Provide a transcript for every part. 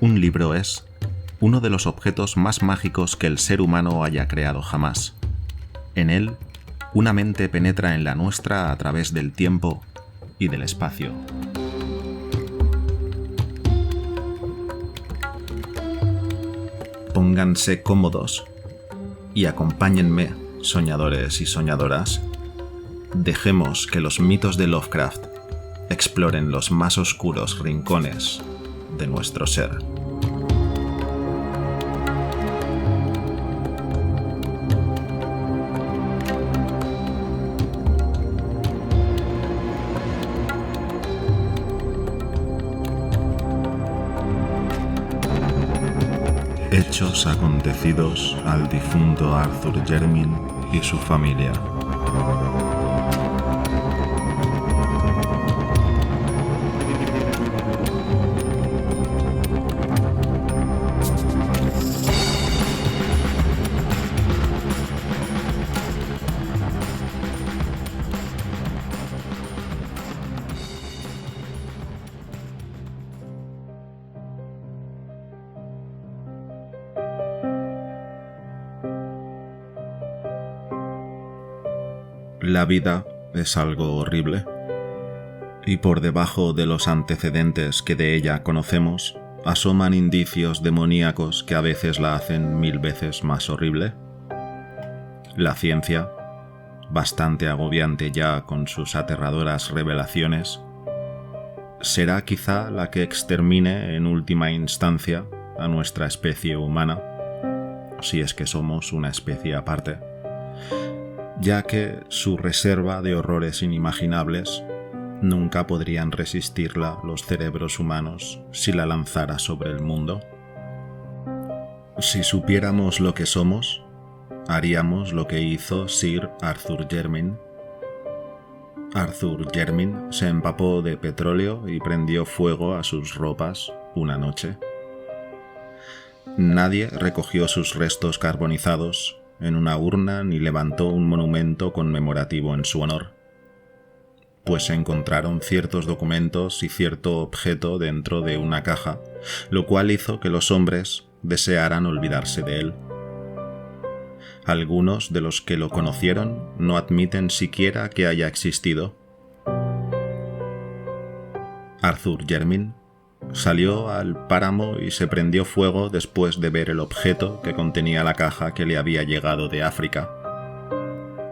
Un libro es uno de los objetos más mágicos que el ser humano haya creado jamás. En él, una mente penetra en la nuestra a través del tiempo y del espacio. Pónganse cómodos y acompáñenme, soñadores y soñadoras. Dejemos que los mitos de Lovecraft exploren los más oscuros rincones de nuestro ser. Hechos acontecidos al difunto Arthur Jermyn y su familia. La vida es algo horrible, y por debajo de los antecedentes que de ella conocemos, asoman indicios demoníacos que a veces la hacen 1000 veces más horrible. La ciencia, bastante agobiante ya con sus aterradoras revelaciones, será quizá la que extermine en última instancia a nuestra especie humana, si es que somos una especie aparte, ya que su reserva de horrores inimaginables nunca podrían resistirla los cerebros humanos si la lanzara sobre el mundo. Si supiéramos lo que somos, haríamos lo que hizo Sir Arthur Jermyn. Arthur Jermyn se empapó de petróleo y prendió fuego a sus ropas una noche. Nadie recogió sus restos carbonizados en una urna ni levantó un monumento conmemorativo en su honor, pues se encontraron ciertos documentos y cierto objeto dentro de una caja, lo cual hizo que los hombres desearan olvidarse de él. Algunos de los que lo conocieron no admiten siquiera que haya existido. Arthur Jermyn salió al páramo y se prendió fuego después de ver el objeto que contenía la caja que le había llegado de África.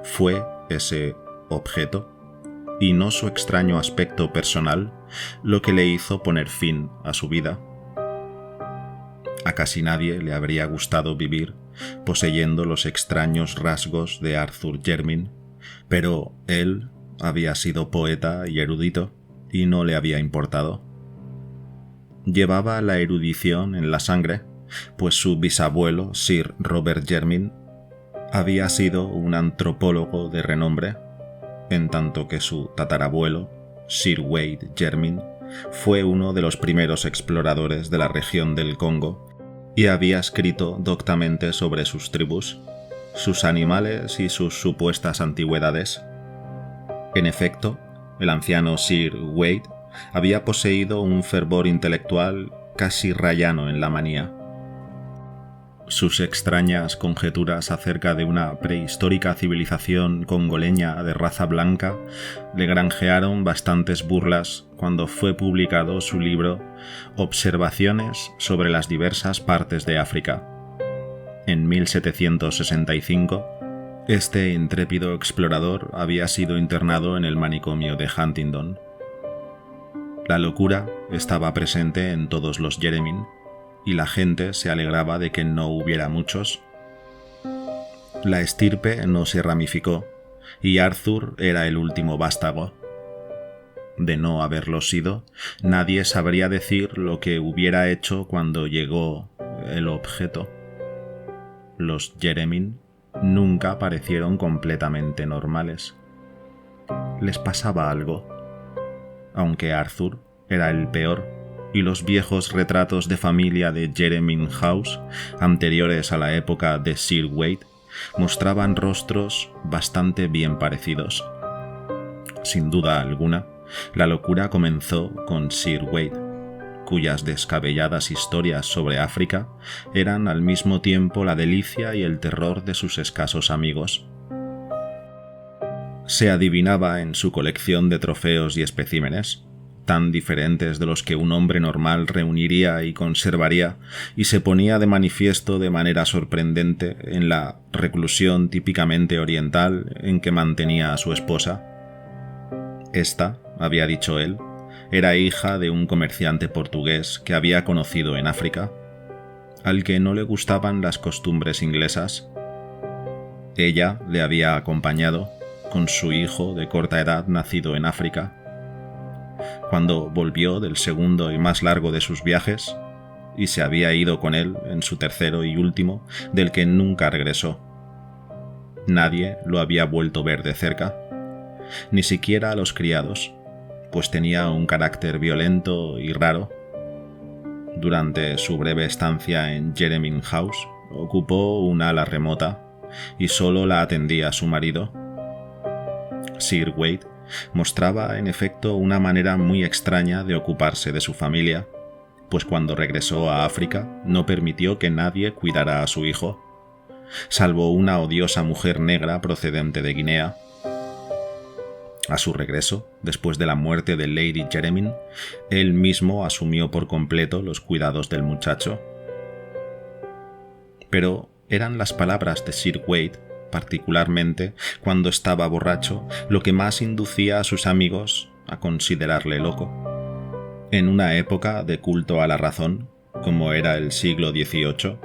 Fue ese objeto, y no su extraño aspecto personal, lo que le hizo poner fin a su vida. A casi nadie le habría gustado vivir poseyendo los extraños rasgos de Arthur Jermyn, pero él había sido poeta y erudito, y no le había importado. Llevaba la erudición en la sangre, pues su bisabuelo, Sir Robert Jermyn, había sido un antropólogo de renombre, en tanto que su tatarabuelo, Sir Wade Jermyn, fue uno de los primeros exploradores de la región del Congo y había escrito doctamente sobre sus tribus, sus animales y sus supuestas antigüedades. En efecto, el anciano Sir Wade había poseído un fervor intelectual casi rayano en la manía. Sus extrañas conjeturas acerca de una prehistórica civilización congoleña de raza blanca le granjearon bastantes burlas cuando fue publicado su libro Observaciones sobre las diversas partes de África. En 1765, este intrépido explorador había sido internado en el manicomio de Huntingdon. La locura estaba presente en todos los Jermyn, y la gente se alegraba de que no hubiera muchos. La estirpe no se ramificó, y Arthur era el último vástago. De no haberlo sido, nadie sabría decir lo que hubiera hecho cuando llegó el objeto. Los Jermyn nunca parecieron completamente normales. Les pasaba algo. Aunque Arthur era el peor, y los viejos retratos de familia de Jermyn House, anteriores a la época de Sir Wade, mostraban rostros bastante bien parecidos. Sin duda alguna, la locura comenzó con Sir Wade, cuyas descabelladas historias sobre África eran al mismo tiempo la delicia y el terror de sus escasos amigos. Se adivinaba en su colección de trofeos y especímenes, tan diferentes de los que un hombre normal reuniría y conservaría, y se ponía de manifiesto de manera sorprendente en la reclusión típicamente oriental en que mantenía a su esposa. Esta, había dicho él, era hija de un comerciante portugués que había conocido en África, al que no le gustaban las costumbres inglesas. Ella le había acompañado, con su hijo de corta edad nacido en África. Cuando volvió del segundo y más largo de sus viajes, y se había ido con él en su tercero y último, del que nunca regresó. Nadie lo había vuelto a ver de cerca, ni siquiera a los criados, pues tenía un carácter violento y raro. Durante su breve estancia en Jermyn House, ocupó un ala remota, y solo la atendía su marido. Sir Wade mostraba en efecto una manera muy extraña de ocuparse de su familia, pues cuando regresó a África no permitió que nadie cuidara a su hijo, salvo una odiosa mujer negra procedente de Guinea. A su regreso, después de la muerte de Lady Jermyn, él mismo asumió por completo los cuidados del muchacho. Pero eran las palabras de Sir Wade, particularmente cuando estaba borracho, lo que más inducía a sus amigos a considerarle loco. En una época de culto a la razón, como era el siglo XVIII,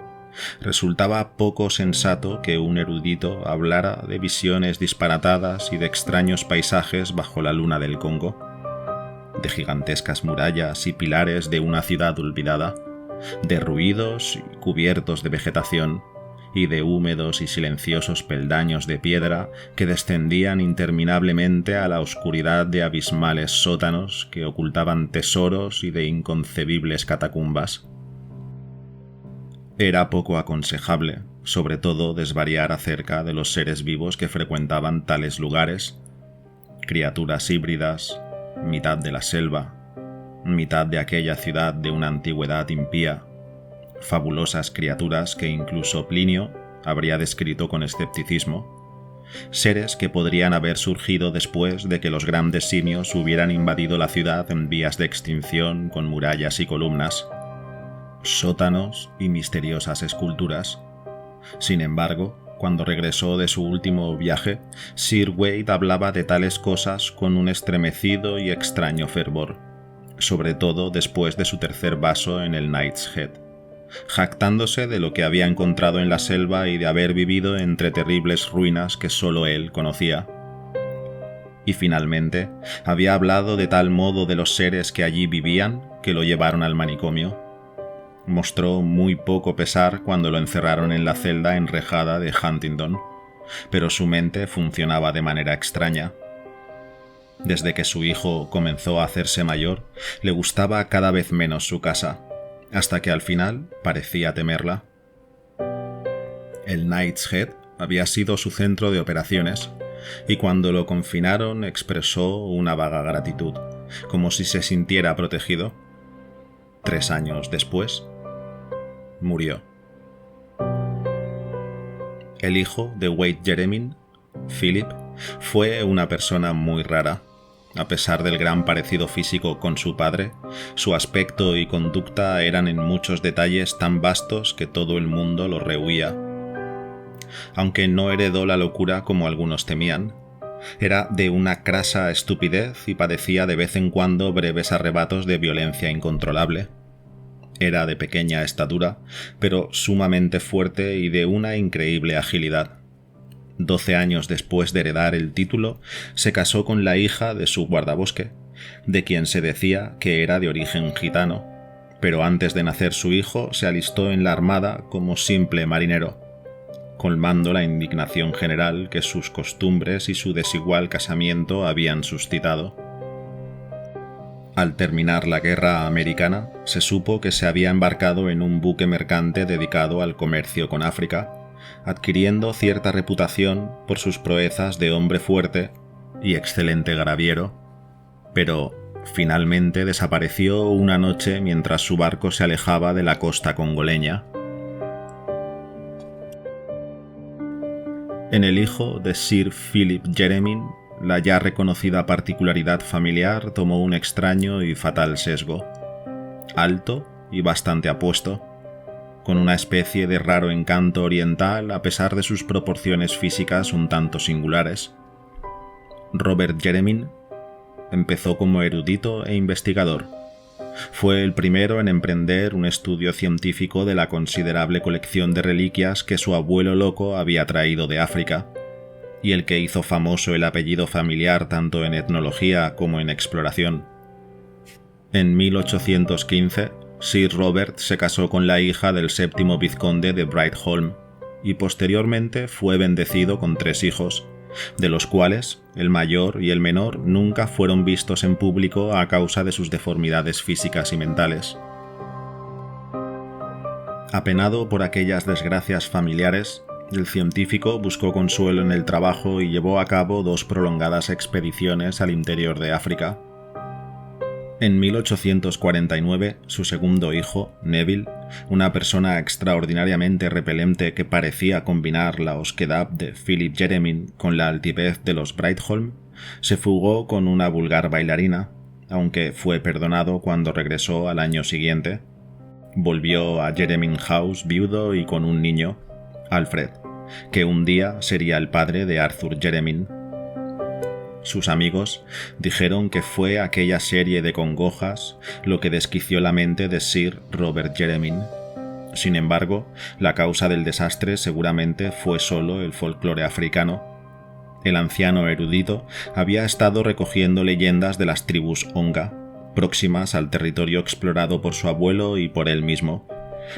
resultaba poco sensato que un erudito hablara de visiones disparatadas y de extraños paisajes bajo la luna del Congo, de gigantescas murallas y pilares de una ciudad olvidada, de ruidos cubiertos de vegetación, y de húmedos y silenciosos peldaños de piedra que descendían interminablemente a la oscuridad de abismales sótanos que ocultaban tesoros y de inconcebibles catacumbas. Era poco aconsejable, sobre todo, desvariar acerca de los seres vivos que frecuentaban tales lugares, criaturas híbridas, mitad de la selva, mitad de aquella ciudad de una antigüedad impía, fabulosas criaturas que incluso Plinio habría descrito con escepticismo, seres que podrían haber surgido después de que los grandes simios hubieran invadido la ciudad en vías de extinción con murallas y columnas, sótanos y misteriosas esculturas. Sin embargo, cuando regresó de su último viaje, Sir Wade hablaba de tales cosas con un estremecido y extraño fervor, sobre todo después de su tercer vaso en el Knight's Head, jactándose de lo que había encontrado en la selva y de haber vivido entre terribles ruinas que solo él conocía. Y finalmente, había hablado de tal modo de los seres que allí vivían que lo llevaron al manicomio. Mostró muy poco pesar cuando lo encerraron en la celda enrejada de Huntingdon, pero su mente funcionaba de manera extraña. Desde que su hijo comenzó a hacerse mayor, le gustaba cada vez menos su casa, hasta que al final parecía temerla. El Knight's Head había sido su centro de operaciones, y cuando lo confinaron expresó una vaga gratitud, como si se sintiera protegido. 3 años después, murió. El hijo de Wade Jermyn, Philip, fue una persona muy rara. A pesar del gran parecido físico con su padre, su aspecto y conducta eran en muchos detalles tan vastos que todo el mundo lo rehuía. Aunque no heredó la locura como algunos temían, era de una crasa estupidez y padecía de vez en cuando breves arrebatos de violencia incontrolable. Era de pequeña estatura, pero sumamente fuerte y de una increíble agilidad. 12 años después de heredar el título, se casó con la hija de su guardabosque, de quien se decía que era de origen gitano, pero antes de nacer su hijo se alistó en la armada como simple marinero, colmando la indignación general que sus costumbres y su desigual casamiento habían suscitado. Al terminar la guerra americana, se supo que se había embarcado en un buque mercante dedicado al comercio con África, adquiriendo cierta reputación por sus proezas de hombre fuerte y excelente graviero, pero finalmente desapareció una noche mientras su barco se alejaba de la costa congoleña. En el hijo de Sir Philip Jeremy, la ya reconocida particularidad familiar tomó un extraño y fatal sesgo. Alto y bastante apuesto, con una especie de raro encanto oriental a pesar de sus proporciones físicas un tanto singulares. Robert Jeremy empezó como erudito e investigador. Fue el primero en emprender un estudio científico de la considerable colección de reliquias que su abuelo loco había traído de África, y el que hizo famoso el apellido familiar tanto en etnología como en exploración. En 1815, Sir Robert se casó con la hija del séptimo vizconde de Brightholm, y posteriormente fue bendecido con 3 hijos, de los cuales el mayor y el menor nunca fueron vistos en público a causa de sus deformidades físicas y mentales. Apenado por aquellas desgracias familiares, el científico buscó consuelo en el trabajo y llevó a cabo 2 prolongadas expediciones al interior de África. En 1849, su segundo hijo, Neville, una persona extraordinariamente repelente que parecía combinar la osquedad de Philip Jeremy con la altivez de los Brightholm, se fugó con una vulgar bailarina, aunque fue perdonado cuando regresó al año siguiente. Volvió a Jeremy House viudo y con un niño, Alfred, que un día sería el padre de Arthur Jeremy. Sus amigos dijeron que fue aquella serie de congojas lo que desquició la mente de Sir Robert Jeremy. Sin embargo, la causa del desastre seguramente fue solo el folclore africano. El anciano erudito había estado recogiendo leyendas de las tribus Onga, próximas al territorio explorado por su abuelo y por él mismo,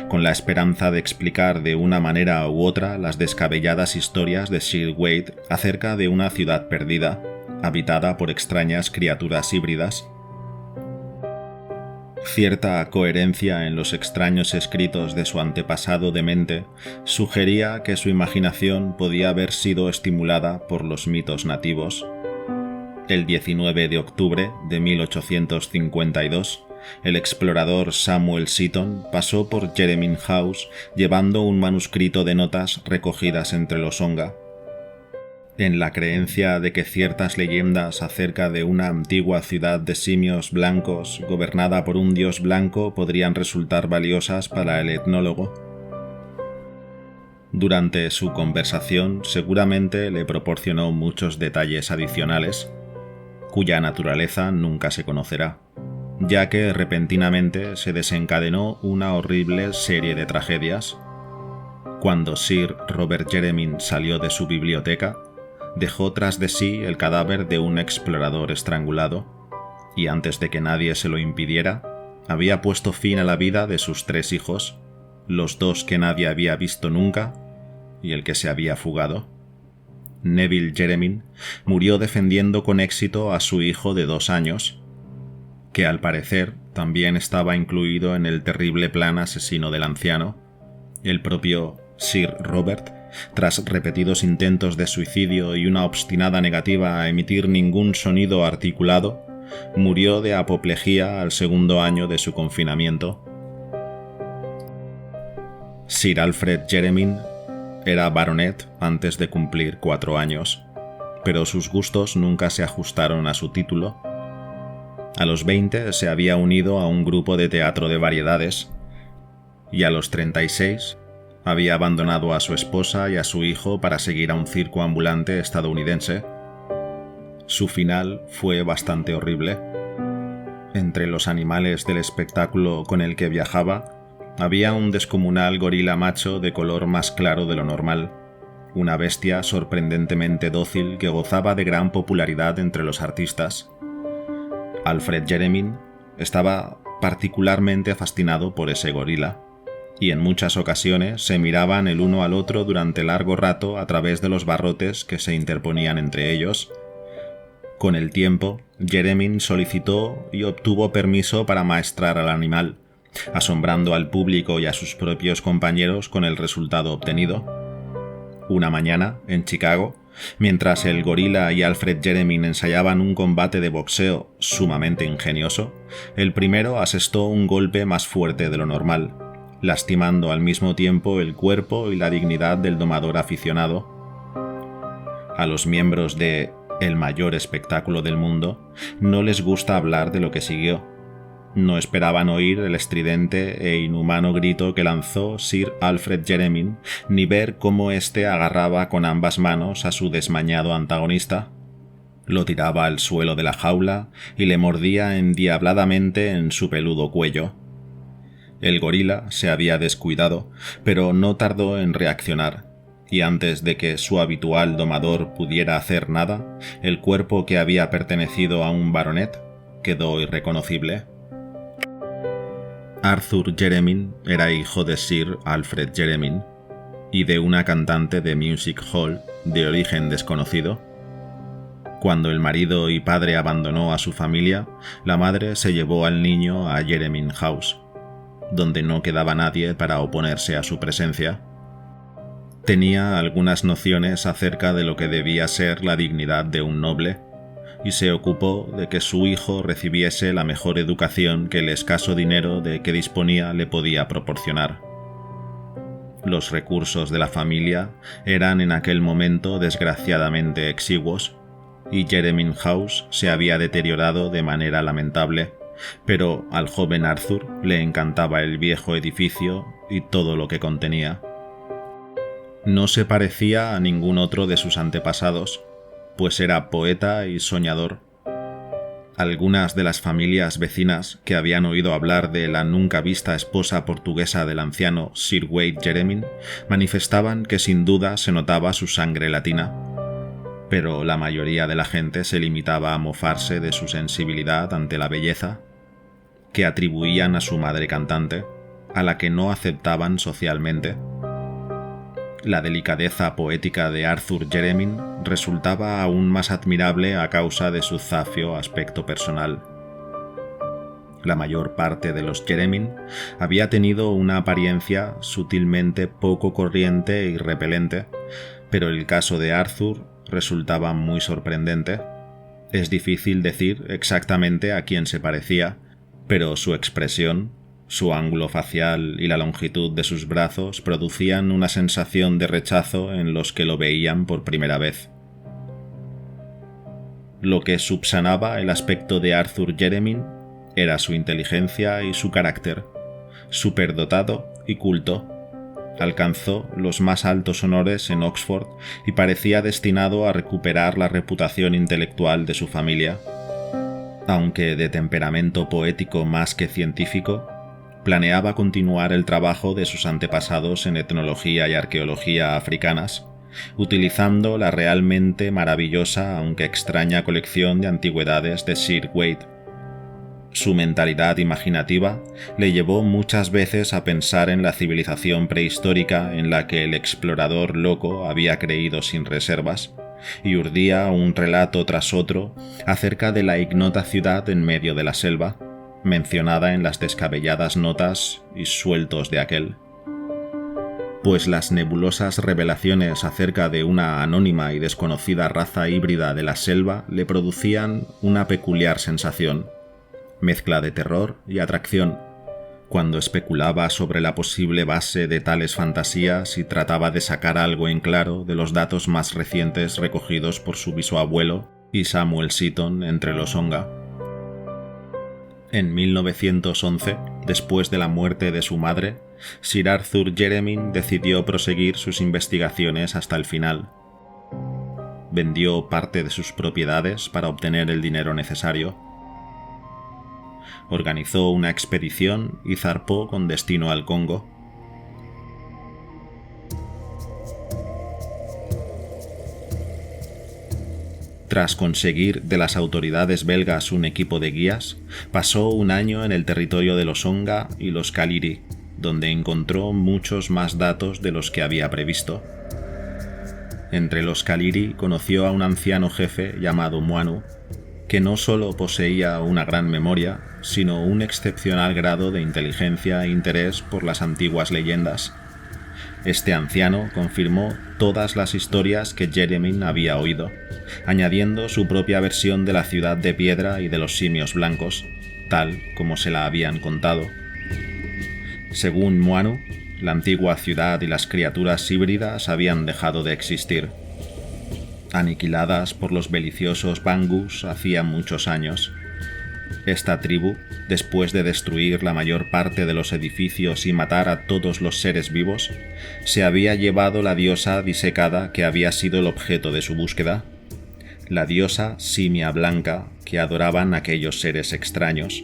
con la esperanza de explicar de una manera u otra las descabelladas historias de Sir Wade acerca de una ciudad perdida, habitada por extrañas criaturas híbridas. Cierta coherencia en los extraños escritos de su antepasado demente sugería que su imaginación podía haber sido estimulada por los mitos nativos. El 19 de octubre de 1852, el explorador Samuel Seaton pasó por Jeremy House llevando un manuscrito de notas recogidas entre los Onga. En la creencia de que ciertas leyendas acerca de una antigua ciudad de simios blancos gobernada por un dios blanco podrían resultar valiosas para el etnólogo. Durante su conversación seguramente le proporcionó muchos detalles adicionales, cuya naturaleza nunca se conocerá, ya que repentinamente se desencadenó una horrible serie de tragedias. Cuando Sir Robert Jeremy salió de su biblioteca, dejó tras de sí el cadáver de un explorador estrangulado, y antes de que nadie se lo impidiera, había puesto fin a la vida de sus 3 hijos, los 2 que nadie había visto nunca y el que se había fugado. Neville Jeremy murió defendiendo con éxito a su hijo de 2 años, que al parecer también estaba incluido en el terrible plan asesino del anciano. El propio Sir Robert, tras repetidos intentos de suicidio y una obstinada negativa a emitir ningún sonido articulado, murió de apoplejía al 2.º año de su confinamiento. Sir Alfred Jeremy era baronet antes de cumplir 4 años, pero sus gustos nunca se ajustaron a su título. A los 20 se había unido a un grupo de teatro de variedades, y a los 36 había abandonado a su esposa y a su hijo para seguir a un circo ambulante estadounidense. Su final fue bastante horrible. Entre los animales del espectáculo con el que viajaba, había un descomunal gorila macho de color más claro de lo normal, una bestia sorprendentemente dócil que gozaba de gran popularidad entre los artistas. Alfred Jeremy estaba particularmente fascinado por ese gorila, y en muchas ocasiones se miraban el uno al otro durante largo rato a través de los barrotes que se interponían entre ellos. Con el tiempo, Jeremy solicitó y obtuvo permiso para amaestrar al animal, asombrando al público y a sus propios compañeros con el resultado obtenido. Una mañana, en Chicago, Mientras el gorila y Alfred Jeremyn ensayaban un combate de boxeo sumamente ingenioso, el primero asestó un golpe más fuerte de lo normal, lastimando al mismo tiempo el cuerpo y la dignidad del domador aficionado. A los miembros de el mayor espectáculo del mundo no les gusta hablar de lo que siguió. No esperaban oír el estridente e inhumano grito que lanzó Sir Alfred Jeremyn, ni ver cómo éste agarraba con ambas manos a su desmañado antagonista. Lo tiraba al suelo de la jaula y le mordía endiabladamente en su peludo cuello. El gorila se había descuidado, pero no tardó en reaccionar, y antes de que su habitual domador pudiera hacer nada, el cuerpo que había pertenecido a un baronet quedó irreconocible. Arthur Jeremyn era hijo de Sir Alfred Jeremyn y de una cantante de music hall de origen desconocido. Cuando el marido y padre abandonó a su familia, la madre se llevó al niño a Jeremyn House, donde no quedaba nadie para oponerse a su presencia. Tenía algunas nociones acerca de lo que debía ser la dignidad de un noble, y se ocupó de que su hijo recibiese la mejor educación que el escaso dinero de que disponía le podía proporcionar. Los recursos de la familia eran en aquel momento desgraciadamente exiguos, y Jeremyn House se había deteriorado de manera lamentable, pero al joven Arthur le encantaba el viejo edificio y todo lo que contenía. No se parecía a ningún otro de sus antepasados, pues era poeta y soñador. Algunas de las familias vecinas que habían oído hablar de la nunca vista esposa portuguesa del anciano Sir Wade Jeremyn manifestaban que sin duda se notaba su sangre latina, pero la mayoría de la gente se limitaba a mofarse de su sensibilidad ante la belleza, que atribuían a su madre cantante, a la que no aceptaban socialmente. La delicadeza poética de Arthur Jeremyn resultaba aún más admirable a causa de su zafio aspecto personal. La mayor parte de los Jeremyn había tenido una apariencia sutilmente poco corriente y repelente, pero el caso de Arthur resultaba muy sorprendente. Es difícil decir exactamente a quién se parecía, pero su expresión, su ángulo facial y la longitud de sus brazos producían una sensación de rechazo en los que lo veían por primera vez. Lo que subsanaba el aspecto de Arthur Jeremyn era su inteligencia y su carácter. Superdotado y culto, alcanzó los más altos honores en Oxford y parecía destinado a recuperar la reputación intelectual de su familia. Aunque de temperamento poético más que científico, planeaba continuar el trabajo de sus antepasados en etnología y arqueología africanas, utilizando la realmente maravillosa aunque extraña colección de antigüedades de Sir Wade. Su mentalidad imaginativa le llevó muchas veces a pensar en la civilización prehistórica en la que el explorador loco había creído sin reservas, y urdía un relato tras otro acerca de la ignota ciudad en medio de la selva, mencionada en las descabelladas notas y sueltos de aquel. Pues las nebulosas revelaciones acerca de una anónima y desconocida raza híbrida de la selva le producían una peculiar sensación, mezcla de terror y atracción, cuando especulaba sobre la posible base de tales fantasías y trataba de sacar algo en claro de los datos más recientes recogidos por su bisabuelo y Samuel Seaton entre los Onga. En 1911, después de la muerte de su madre, Sir Arthur Jeremyn decidió proseguir sus investigaciones hasta el final. Vendió parte de sus propiedades para obtener el dinero necesario. Organizó una expedición y zarpó con destino al Congo. Tras conseguir de las autoridades belgas un equipo de guías, pasó un año en el territorio de los Onga y los Kaliri, donde encontró muchos más datos de los que había previsto. Entre los Kaliri conoció a un anciano jefe llamado Muanu, que no solo poseía una gran memoria, sino un excepcional grado de inteligencia e interés por las antiguas leyendas. Este anciano confirmó todas las historias que Jeremy había oído, añadiendo su propia versión de la ciudad de piedra y de los simios blancos, tal como se la habían contado. Según Muanu, la antigua ciudad y las criaturas híbridas habían dejado de existir, aniquiladas por los beliciosos Bangus hacía muchos años. Esta tribu, después de destruir la mayor parte de los edificios y matar a todos los seres vivos, se había llevado la diosa disecada que había sido el objeto de su búsqueda, la diosa simia blanca que adoraban aquellos seres extraños,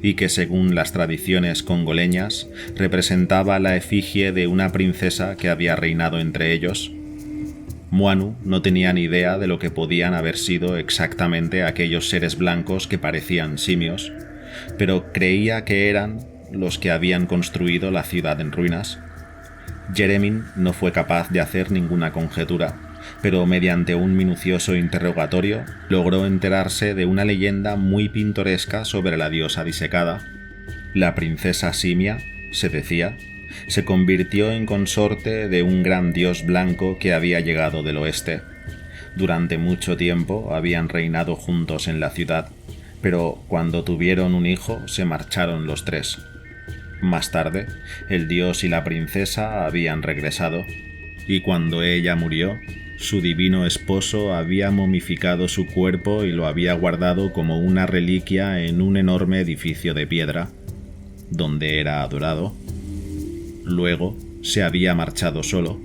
y que según las tradiciones congoleñas representaba la efigie de una princesa que había reinado entre ellos. Muanu no tenía ni idea de lo que podían haber sido exactamente aquellos seres blancos que parecían simios, pero creía que eran los que habían construido la ciudad en ruinas. Jeremy no fue capaz de hacer ninguna conjetura, pero mediante un minucioso interrogatorio logró enterarse de una leyenda muy pintoresca sobre la diosa disecada. La princesa simia, se decía, se convirtió en consorte de un gran dios blanco que había llegado del oeste. Durante mucho tiempo habían reinado juntos en la ciudad, pero cuando tuvieron un hijo se marcharon los tres. Más tarde, el dios y la princesa habían regresado, y cuando ella murió, su divino esposo había momificado su cuerpo y lo había guardado como una reliquia en un enorme edificio de piedra, donde era adorado. Luego se había marchado solo.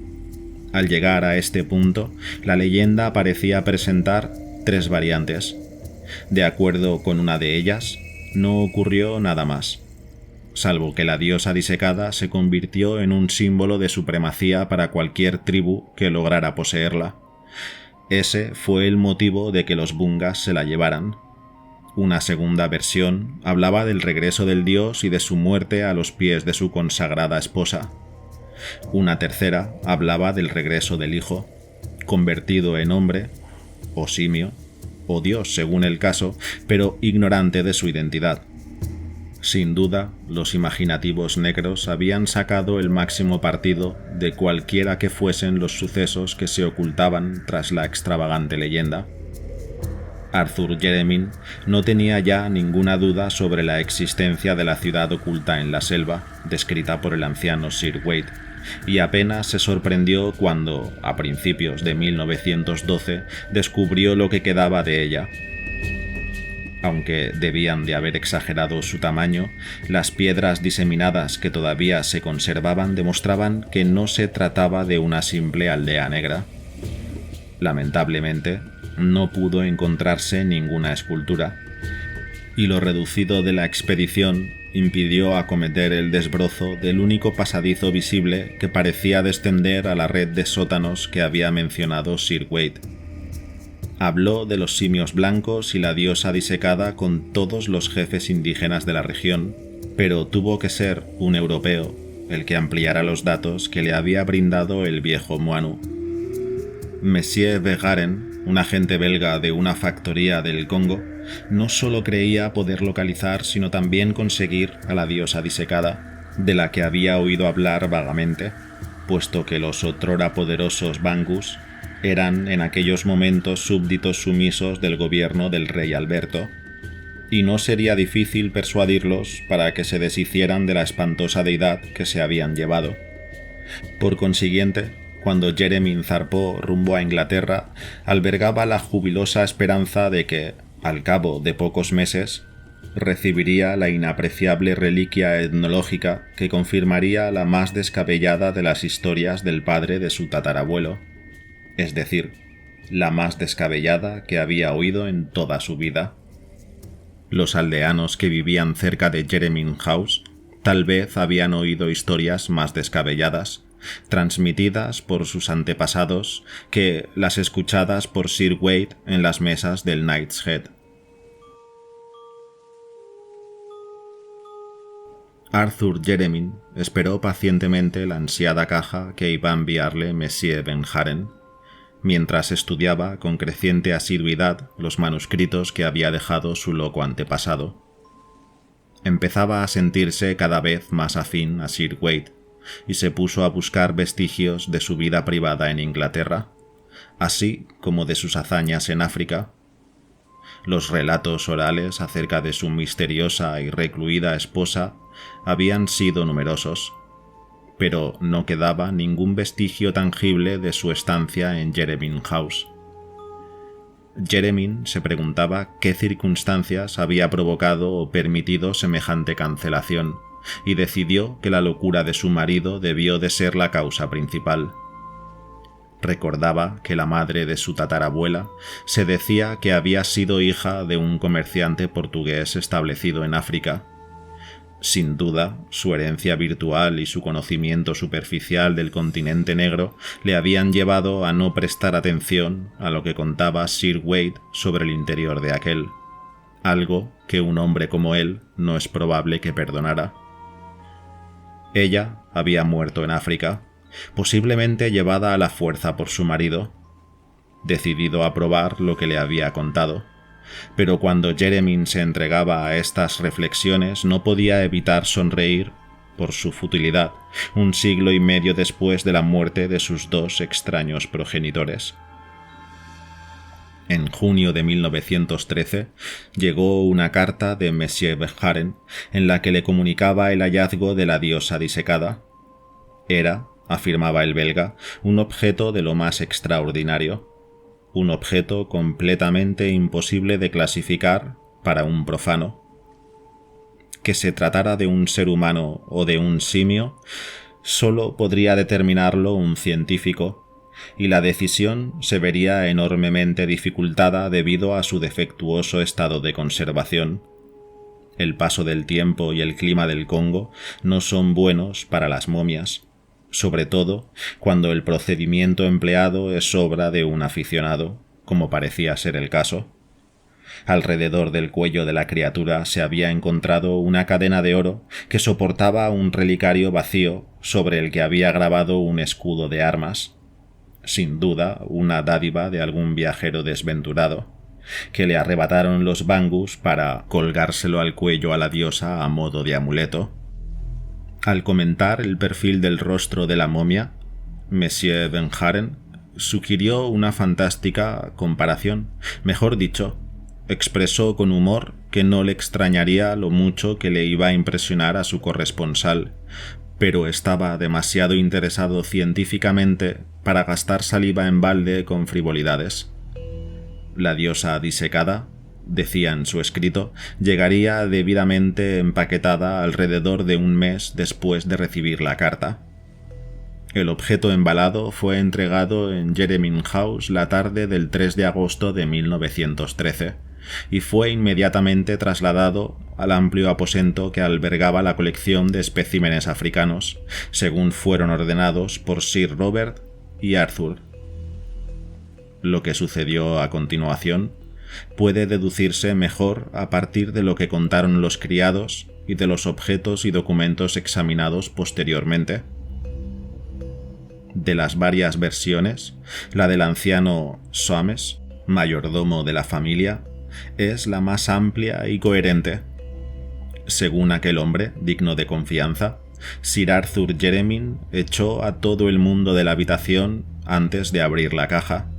Al llegar a este punto, la leyenda parecía presentar tres variantes. De acuerdo con una de ellas, no ocurrió nada más, salvo que la diosa disecada se convirtió en un símbolo de supremacía para cualquier tribu que lograra poseerla. Ese fue el motivo de que los Bungas se la llevaran. Una segunda versión hablaba del regreso del dios y de su muerte a los pies de su consagrada esposa. Una tercera hablaba del regreso del hijo, convertido en hombre, o simio, o dios según el caso, pero ignorante de su identidad. Sin duda, los imaginativos negros habían sacado el máximo partido de cualquiera que fuesen los sucesos que se ocultaban tras la extravagante leyenda. Arthur Jeremy no tenía ya ninguna duda sobre la existencia de la ciudad oculta en la selva, descrita por el anciano Sir Wade, y apenas se sorprendió cuando, a principios de 1912, descubrió lo que quedaba de ella. Aunque debían de haber exagerado su tamaño, las piedras diseminadas que todavía se conservaban demostraban que no se trataba de una simple aldea negra. Lamentablemente, no pudo encontrarse ninguna escultura, y lo reducido de la expedición impidió acometer el desbrozo del único pasadizo visible que parecía descender a la red de sótanos que había mencionado Sir Wade. Habló de los simios blancos y la diosa disecada con todos los jefes indígenas de la región, pero tuvo que ser un europeo el que ampliara los datos que le había brindado el viejo Muanu. Monsieur Vergaren, un agente belga de una factoría del Congo, no solo creía poder localizar, sino también conseguir a la diosa disecada, de la que había oído hablar vagamente, puesto que los otrora poderosos Bangus eran en aquellos momentos súbditos sumisos del gobierno del rey Alberto, y no sería difícil persuadirlos para que se deshicieran de la espantosa deidad que se habían llevado. Por consiguiente, cuando Jeremy zarpó rumbo a Inglaterra, albergaba la jubilosa esperanza de que, al cabo de pocos meses, recibiría la inapreciable reliquia etnológica que confirmaría la más descabellada de las historias del padre de su tatarabuelo, es decir, la más descabellada que había oído en toda su vida. Los aldeanos que vivían cerca de Jeremy House tal vez habían oído historias más descabelladas, transmitidas por sus antepasados, que las escuchadas por Sir Wade en las mesas del Knight's Head. Arthur Jeremy esperó pacientemente la ansiada caja que iba a enviarle Monsieur Vergaren, mientras estudiaba con creciente asiduidad los manuscritos que había dejado su loco antepasado. Empezaba a sentirse cada vez más afín a Sir Wade, y se puso a buscar vestigios de su vida privada en Inglaterra, así como de sus hazañas en África. Los relatos orales acerca de su misteriosa y recluida esposa habían sido numerosos, pero no quedaba ningún vestigio tangible de su estancia en Jermyn House. Jermyn se preguntaba qué circunstancias había provocado o permitido semejante cancelación, y decidió que la locura de su marido debió de ser la causa principal. Recordaba que la madre de su tatarabuela se decía que había sido hija de un comerciante portugués establecido en África. Sin duda, su herencia virtual y su conocimiento superficial del continente negro le habían llevado a no prestar atención a lo que contaba Sir Wade sobre el interior de aquel, algo que un hombre como él no es probable que perdonara. Ella había muerto en África, posiblemente llevada a la fuerza por su marido, decidido a probar lo que le había contado. Pero cuando Jermyn se entregaba a estas reflexiones no podía evitar sonreír por su futilidad, 1 siglo y medio después de la muerte de sus 2 extraños progenitores. En junio de 1913 llegó una carta de Monsieur Verhaeren en la que le comunicaba el hallazgo de la diosa disecada. Era, afirmaba el belga, un objeto de lo más extraordinario. Un objeto completamente imposible de clasificar para un profano. Que se tratara de un ser humano o de un simio, solo podría determinarlo un científico, y la decisión se vería enormemente dificultada debido a su defectuoso estado de conservación. El paso del tiempo y el clima del Congo no son buenos para las momias, sobre todo cuando el procedimiento empleado es obra de un aficionado, como parecía ser el caso. Alrededor del cuello de la criatura se había encontrado una cadena de oro que soportaba un relicario vacío sobre el que había grabado un escudo de armas, sin duda una dádiva de algún viajero desventurado, que le arrebataron los bangus para colgárselo al cuello a la diosa a modo de amuleto. Al comentar el perfil del rostro de la momia, Monsieur Verhaeren sugirió una fantástica comparación. Mejor dicho, expresó con humor que no le extrañaría lo mucho que le iba a impresionar a su corresponsal, pero estaba demasiado interesado científicamente para gastar saliva en balde con frivolidades. La diosa disecada, decía en su escrito, llegaría debidamente empaquetada alrededor de 1 mes después de recibir la carta. El objeto embalado fue entregado en Jermyn House la tarde del 3 de agosto de 1913 y fue inmediatamente trasladado al amplio aposento que albergaba la colección de especímenes africanos, según fueron ordenados por Sir Robert y Arthur. Lo que sucedió a continuación puede deducirse mejor a partir de lo que contaron los criados y de los objetos y documentos examinados posteriormente. De las varias versiones, la del anciano Soames, mayordomo de la familia, es la más amplia y coherente. Según aquel hombre, digno de confianza, Sir Arthur Jermyn echó a todo el mundo de la habitación antes de abrir la caja.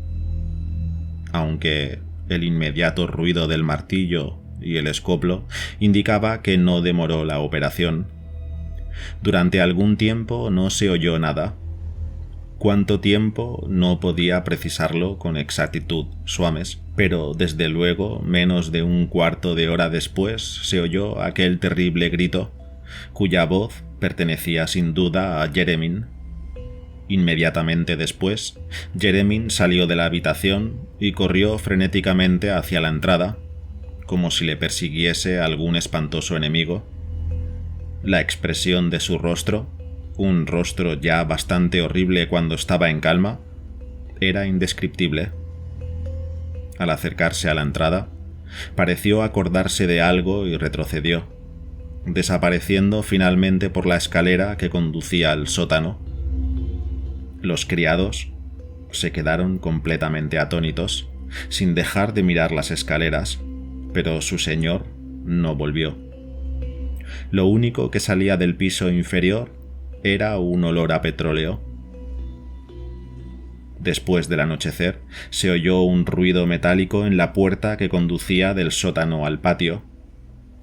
Aunque el inmediato ruido del martillo y el escoplo indicaba que no demoró la operación. Durante algún tiempo no se oyó nada. Cuánto tiempo no podía precisarlo con exactitud Soames, pero desde luego menos de 1/4 de hora después se oyó aquel terrible grito, cuya voz pertenecía sin duda a Jermyn. Inmediatamente después, Jermyn salió de la habitación y corrió frenéticamente hacia la entrada, como si le persiguiese algún espantoso enemigo. La expresión de su rostro, un rostro ya bastante horrible cuando estaba en calma, era indescriptible. Al acercarse a la entrada, pareció acordarse de algo y retrocedió, desapareciendo finalmente por la escalera que conducía al sótano. Los criados se quedaron completamente atónitos, sin dejar de mirar las escaleras, pero su señor no volvió. Lo único que salía del piso inferior era un olor a petróleo. Después del anochecer, se oyó un ruido metálico en la puerta que conducía del sótano al patio,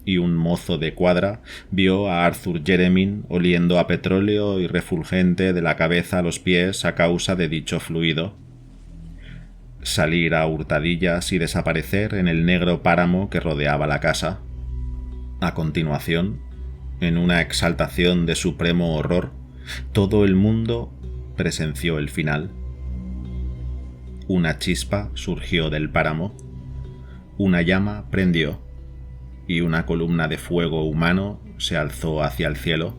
y un mozo de cuadra vio a Arthur Jeremy oliendo a petróleo y refulgente de la cabeza a los pies a causa de dicho fluido. Salir a hurtadillas y desaparecer en el negro páramo que rodeaba la casa. A continuación, en una exaltación de supremo horror, todo el mundo presenció el final. Una chispa surgió del páramo, una llama prendió, y una columna de fuego humano se alzó hacia el cielo.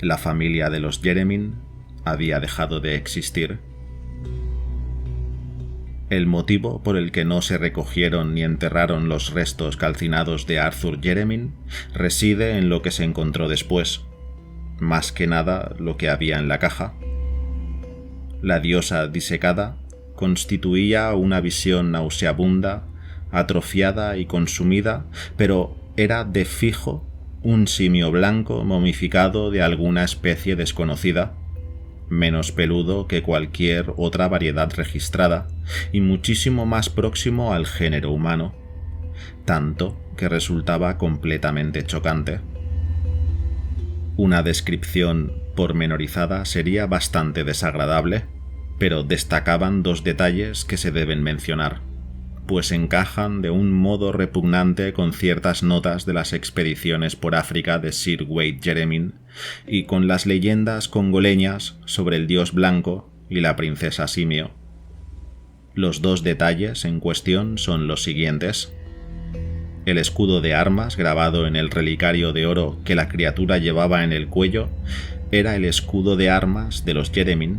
La familia de los Jeremy había dejado de existir. El motivo por el que no se recogieron ni enterraron los restos calcinados de Arthur Jeremy reside en lo que se encontró después, más que nada lo que había en la caja. La diosa disecada constituía una visión nauseabunda, atrofiada y consumida, pero era de fijo un simio blanco momificado de alguna especie desconocida, menos peludo que cualquier otra variedad registrada y muchísimo más próximo al género humano, tanto que resultaba completamente chocante. Una descripción pormenorizada sería bastante desagradable, pero destacaban dos detalles que se deben mencionar, pues encajan de un modo repugnante con ciertas notas de las expediciones por África de Sir Wade Jeremy y con las leyendas congoleñas sobre el dios blanco y la princesa simio. Los dos detalles en cuestión son los siguientes. El escudo de armas grabado en el relicario de oro que la criatura llevaba en el cuello era el escudo de armas de los Jeremy,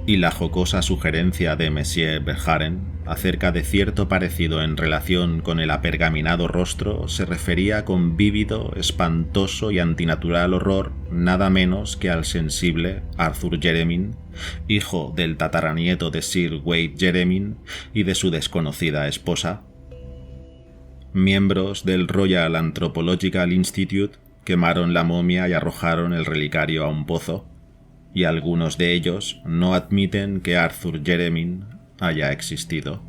y la jocosa sugerencia de Monsieur Verhaeren acerca de cierto parecido en relación con el apergaminado rostro se refería con vívido, espantoso y antinatural horror nada menos que al sensible Arthur Jeremy, hijo del tataranieto de Sir Wade Jeremy y de su desconocida esposa. Miembros del Royal Anthropological Institute quemaron la momia y arrojaron el relicario a un pozo, y algunos de ellos no admiten que Arthur Jeremy haya existido.